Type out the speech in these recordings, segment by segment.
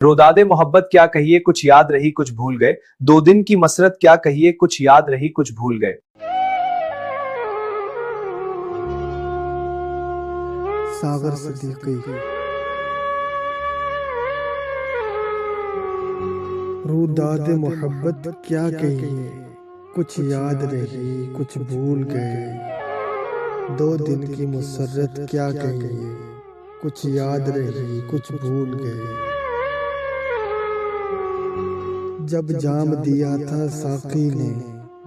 रोदादे मोहब्बत क्या कहिए कुछ याद रही कुछ भूल गए, 2 दिन की मसरत क्या कहिए कुछ याद रही कुछ भूल गए। सागर सिद्दीकी। रोदादे मोहब्बत क्या कहिए कुछ याद रही कुछ भूल गए, 2 दिन की मसरत क्या कहिए कुछ याद रही कुछ भूल गए। जब जाम दिया था साकी ने,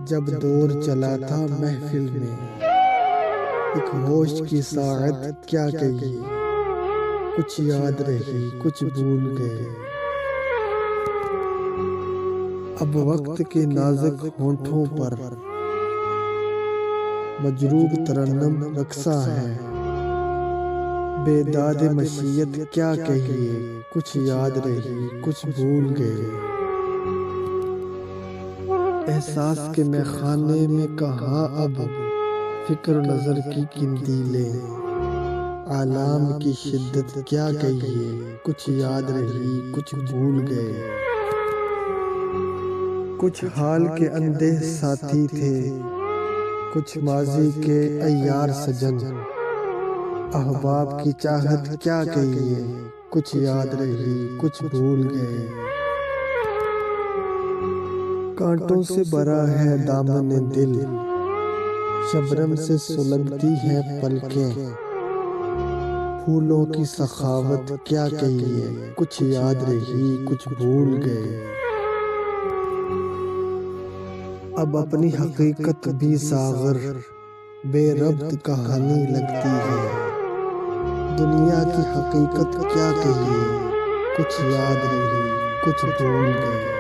जब दौर चला था महफिल में, एक होश की साअत क्या कहिए कुछ याद रही कुछ भूल गए। अब वक्त के नाजुक होंठों पर मजरूब तरन्नुम रक्सा है, बेदाद मशीयत क्या कहिए कुछ याद रही कुछ भूल गए। एहसास के मैखाने में कहाँ अब फिक्र नजर की किंदीलें, आलाम की शिद्दत क्या कहिए कुछ याद रही कुछ भूल गए। कुछ हाल के अंधे साथी थे, कुछ माजी के अय्यार सजन, अहबाब की चाहत क्या कहिए कुछ याद रही कुछ भूल गए। कांटों से भरा है दामन दिल, शबनम से सुलगती है पलकें, फूलों की सखावत क्या कहिए कुछ याद रही कुछ भूल गए। अब अपनी हकीकत भी सागर बेरब्त कहानी लगती है, दुनिया की हकीकत क्या कहिए कुछ याद रही कुछ भूल गए।